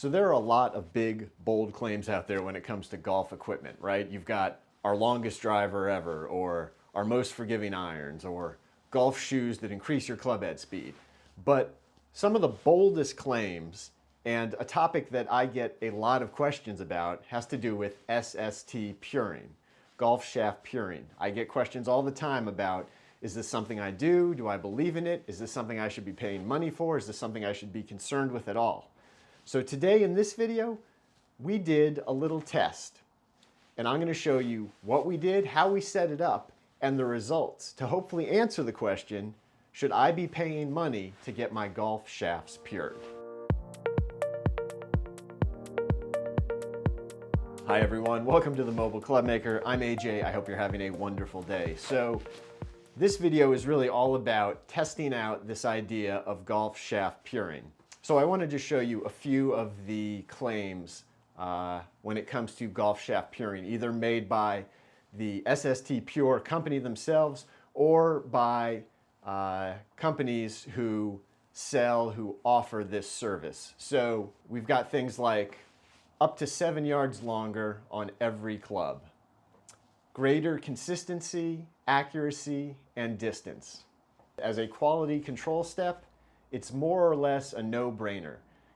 So there are a lot of big, bold claims out there when it comes to golf equipment, right? You've got our longest driver ever, or our most forgiving irons, or golf shoes that increase your club head speed. But some of the boldest claims, and a topic that I get a lot of questions about, has to do with SST puring, golf shaft puring. I get questions all the time about, is this something I do? Do I believe in it? Is this something I should be paying money for? Is this something I should be concerned with at all? So today in this video, we did a little test, and I'm going to show you what we did, how we set it up, and the results to hopefully answer the question, should I be paying money to get my golf shafts pured? Hi everyone, welcome to the Mobile Club Maker. I'm AJ, I hope you're having a wonderful day. So this video is really all about testing out this idea of golf shaft puring. So I wanted to show you a few of the claims when it comes to golf shaft puring, either made by the SST PURE company themselves or by companies who offer this service. So we've got things like up to 7 yards longer on every club, greater consistency, accuracy, and distance. As a quality control step, it's more or less a no-brainer.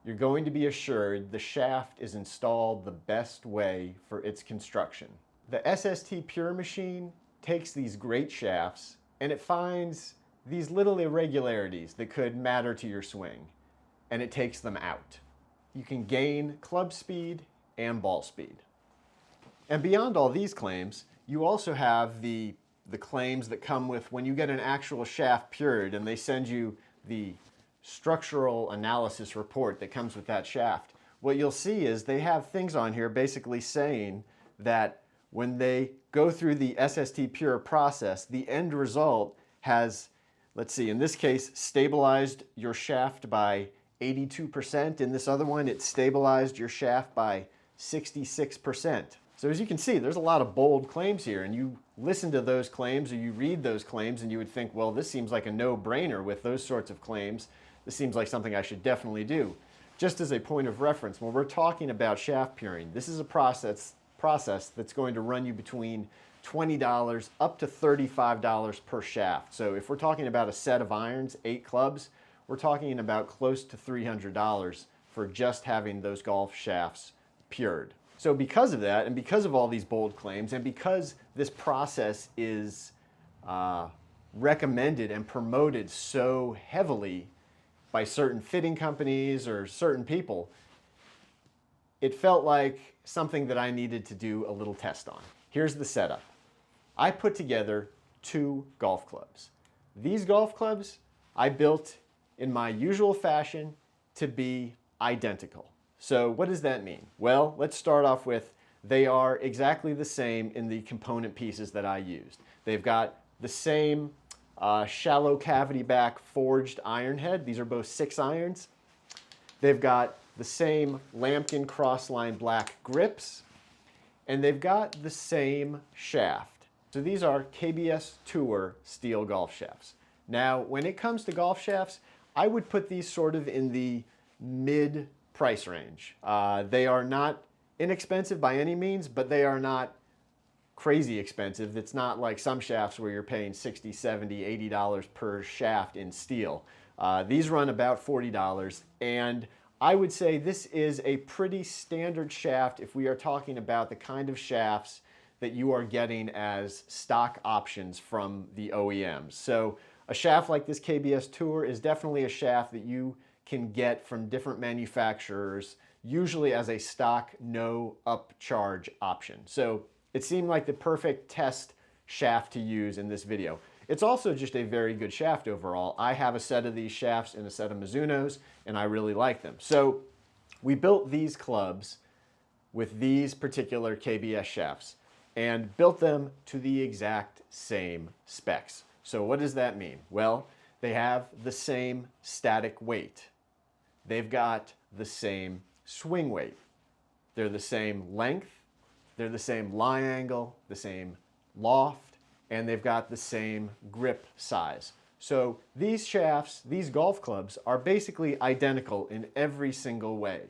You're going to be assured the shaft is installed the best way for its construction. The SST PURE machine takes these great shafts and it finds these little irregularities that could matter to your swing, and it takes them out. You can gain club speed and ball speed. And beyond all these claims, you also have the claims that come with when you get an actual shaft pured and they send you the structural analysis report that comes with that shaft. What you'll see is they have things on here basically saying that when they go through the SST PURE process, the end result has, let's see, in this case, stabilized your shaft by 82%. In this other one, it stabilized your shaft by 66%. So as you can see, there's a lot of bold claims here, and you listen to those claims or you read those claims and you would think, well, this seems like a no-brainer with those sorts of claims. This seems like something I should definitely do. Just as a point of reference, when we're talking about shaft puring, this is a process that's going to run you between $20 up to $35 per shaft. So if we're talking about a set of irons, 8 clubs, we're talking about close to $300 for just having those golf shafts pured. So because of that, and because of all these bold claims, and because this process is recommended and promoted so heavily by certain fitting companies or certain people, it felt like something that I needed to do a little test on. Here's the setup. I put together 2 golf clubs. These golf clubs I built in my usual fashion to be identical. So what does that mean? Well, let's start off with they are exactly the same in the component pieces that I used. They've got the same shallow cavity back forged iron head. These are both 6 irons. They've got the same lambkin crossline black grips, and they've got the same shaft. So these are KBS Tour steel golf shafts. Now, when it comes to golf shafts, I would put these sort of in the mid price range. They are not inexpensive by any means, but they are not crazy expensive. It's not like some shafts where you're paying $60, $70, $80 per shaft in steel. These run about $40, and I would say this is a pretty standard shaft if we are talking about the kind of shafts that you are getting as stock options from the OEMs. So a shaft like this KBS Tour is definitely a shaft that you can get from different manufacturers, usually as a stock no upcharge option. So it seemed like the perfect test shaft to use in this video. It's also just a very good shaft overall. I have a set of these shafts and a set of Mizunos, and I really like them. So we built these clubs with these particular KBS shafts and built them to the exact same specs. So what does that mean? Well, they have the same static weight. They've got the same swing weight. They're the same length. They're the same lie angle, the same loft, and they've got the same grip size. So these shafts, these golf clubs, are basically identical in every single way.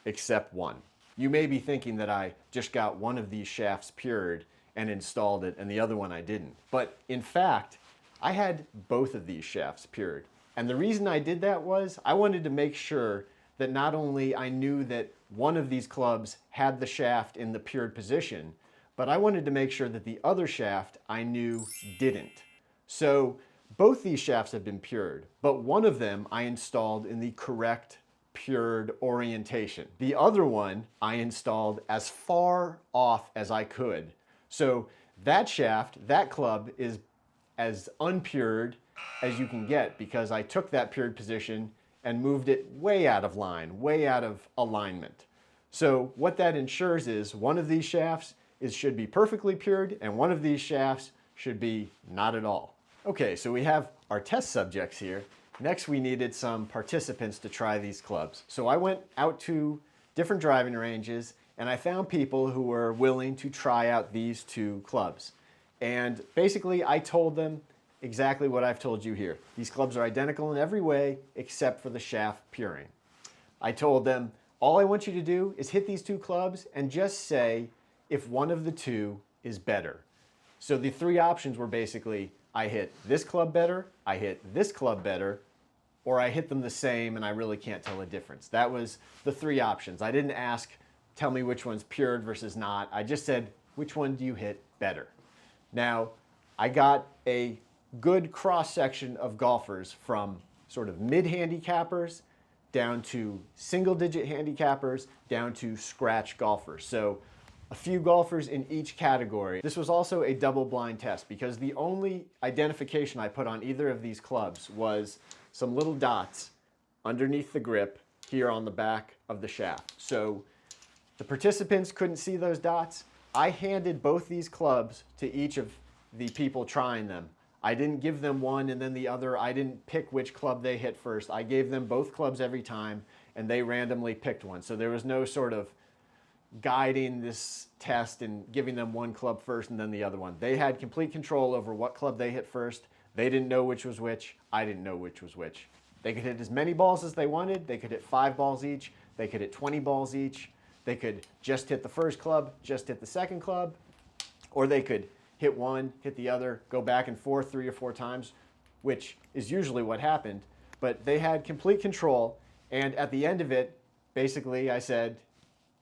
except one. You may be thinking that I just got one of these shafts pured and installed it and the other one I didn't. But in fact, I had both of these shafts pured. And the reason I did that was I wanted to make sure that not only I knew that one of these clubs had the shaft in the pured position, but I wanted to make sure that the other shaft I knew didn't. So both these shafts have been pured, but one of them I installed in the correct pured orientation. The other one I installed as far off as I could. So that shaft, that club, is as unpured as you can get because I took that pured position and moved it way out of line, way out of alignment. So what that ensures is one of these shafts should be perfectly pured and one of these shafts should be not at all. Okay, so we have our test subjects here. Next, we needed some participants to try these clubs. So I went out to different driving ranges and I found people who were willing to try out these two clubs. And basically, I told them exactly what I've told you here. These clubs are identical in every way except for the shaft puring. I told them, all I want you to do is hit these two clubs and just say if one of the two is better. So the three options were basically, I hit this club better, I hit this club better, or I hit them the same and I really can't tell a difference. That was the three options. I didn't ask, tell me which one's pured versus not. I just said, which one do you hit better? Now, I got a good cross-section of golfers from sort of mid-handicappers down to single-digit handicappers down to scratch golfers. So a few golfers in each category. This was also a double-blind test because the only identification I put on either of these clubs was some little dots underneath the grip here on the back of the shaft. So the participants couldn't see those dots. I handed both these clubs to each of the people trying them. I didn't give them one and then the other. I didn't pick which club they hit first. I gave them both clubs every time and they randomly picked one. So there was no sort of guiding this test and giving them one club first and then the other one. They had complete control over what club they hit first. They didn't know which was which. I didn't know which was which. They could hit as many balls as they wanted. They could hit 5 balls each. They could hit 20 balls each. They could just hit the first club, just hit the second club, or they could hit one, hit the other, go back and forth 3 or 4 times, which is usually what happened. But they had complete control, and at the end of it, basically I said,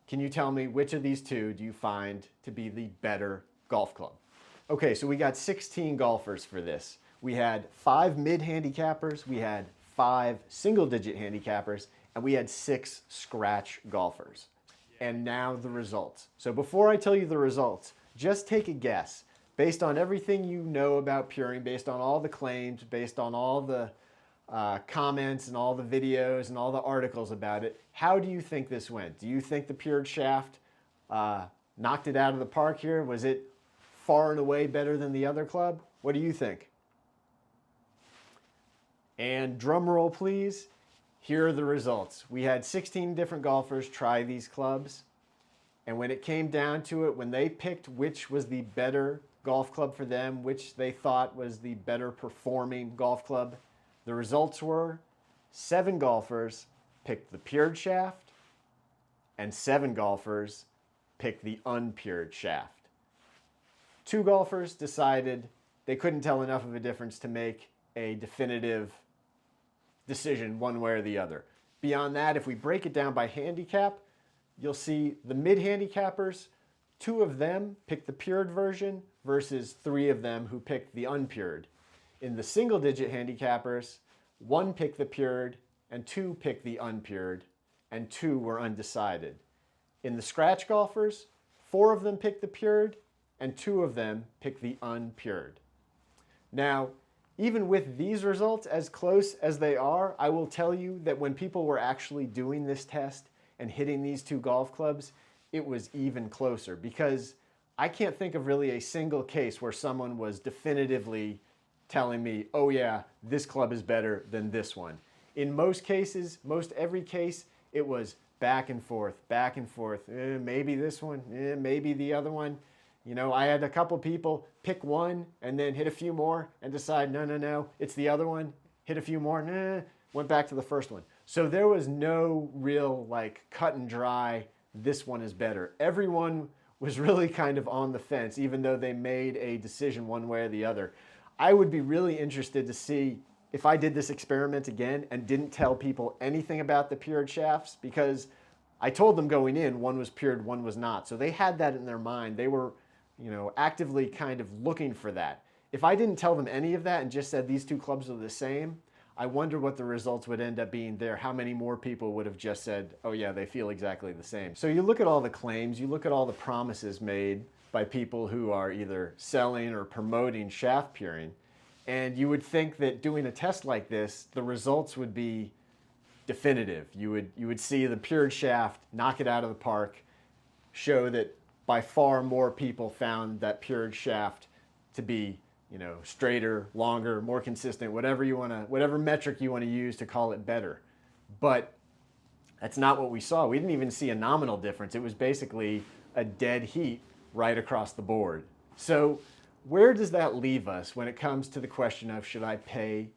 can you tell me which of these two do you find to be the better golf club? Okay, so we got 16 golfers for this. We had 5 mid-handicappers, we had 5 single-digit handicappers, and we had 6 scratch golfers. And now the results. So before I tell you the results, just take a guess. Based on everything you know about puring, based on all the claims, based on all the comments and all the videos and all the articles about it, how do you think this went? Do you think the pured shaft knocked it out of the park here? Was it far and away better than the other club? What do you think? And drum roll, please. Here are the results. We had 16 different golfers try these clubs. And when it came down to it, when they picked which was the better golf club for them, which they thought was the better performing golf club, the results were 7 golfers picked the pured shaft and 7 golfers picked the unpured shaft. 2 golfers decided they couldn't tell enough of a difference to make a definitive decision one way or the other. Beyond that, if we break it down by handicap, you'll see the mid-handicappers, 2 of them picked the pured version versus 3 of them who picked the unpured. In the single-digit handicappers, 1 picked the pured and 2 picked the unpured, and 2 were undecided. In the scratch golfers, 4 of them picked the pured and 2 of them picked the unpured. Now, even with these results, as close as they are, I will tell you that when people were actually doing this test and hitting these 2 golf clubs, it was even closer because I can't think of really a single case where someone was definitively telling me, oh yeah, this club is better than this one. In most cases, most every case, it was back and forth, maybe this one, maybe the other one. You know, I had a couple people pick one and then hit a few more and decide, no, it's the other one, hit a few more, went back to the first one. So there was no real like cut and dry, this one is better. Everyone was really kind of on the fence, even though they made a decision one way or the other. I would be really interested to see if I did this experiment again and didn't tell people anything about the pured shafts, because I told them going in, one was pured, one was not. So they had that in their mind. They were, actively kind of looking for that. If I didn't tell them any of that and just said these two clubs are the same, I wonder what the results would end up being there. How many more people would have just said, oh yeah, they feel exactly the same. So you look at all the claims, you look at all the promises made by people who are either selling or promoting shaft puring, and you would think that doing a test like this, the results would be definitive. You would see the pured shaft knock it out of the park, show that by far more people found that pured shaft to be straighter, longer, more consistent, whatever metric you want to use to call it better. But that's not what we saw. We didn't even see a nominal difference. It was basically a dead heat right across the board. So where does that leave us when it comes to the question of, should I pay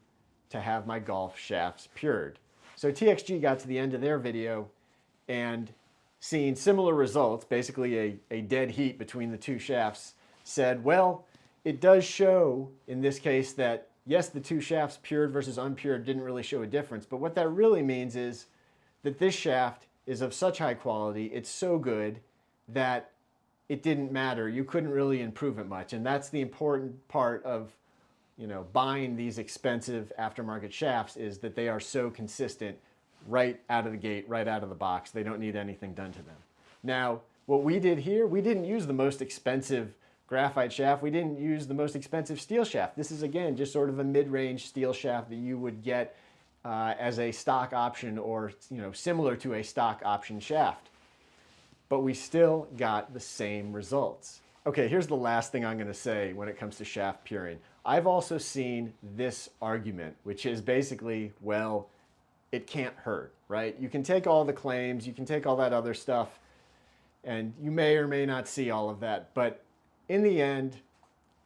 to have my golf shafts pured? So TXG got to the end of their video and seeing similar results, basically a dead heat between the two shafts, said, well, it does show in this case that yes, the two shafts, pured versus unpured, didn't really show a difference. But what that really means is that this shaft is of such high quality, it's so good that it didn't matter. You couldn't really improve it much. And that's the important part of buying these expensive aftermarket shafts, is that they are so consistent right out of the gate, right out of the box. They don't need anything done to them. Now, what we did here, we didn't use the most expensive graphite shaft. We didn't use the most expensive steel shaft. This is, again, just sort of a mid-range steel shaft that you would get as a stock option, or similar to a stock option shaft. But we still got the same results. Okay, here's the last thing I'm going to say when it comes to shaft puring. I've also seen this argument, which is basically, well, it can't hurt, right? You can take all the claims, you can take all that other stuff, and you may or may not see all of that, but in the end,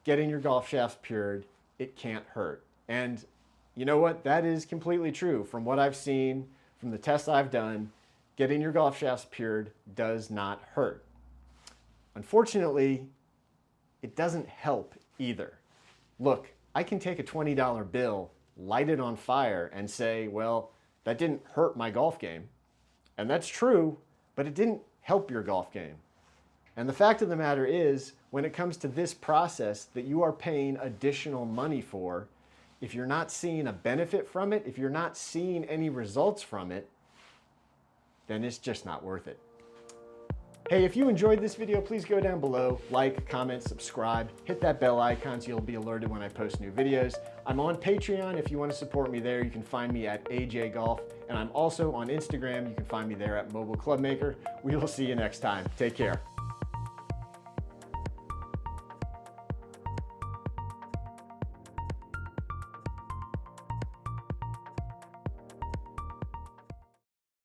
getting your golf shafts pured, it can't hurt. And you know what? That is completely true. From what I've seen, from the tests I've done, getting your golf shafts pured does not hurt. Unfortunately, it doesn't help either. Look, I can take a $20 bill, light it on fire, and say, well, that didn't hurt my golf game. And that's true, but it didn't help your golf game. And the fact of the matter is, when it comes to this process that you are paying additional money for, if you're not seeing a benefit from it, if you're not seeing any results from it, then it's just not worth it. Hey, if you enjoyed this video, please go down below, like, comment, subscribe, hit that bell icon so you'll be alerted when I post new videos. I'm on Patreon. If you want to support me there, you can find me at AJ Golf, and I'm also on Instagram. You can find me there at Mobile Club Maker. We will see you next time. Take care.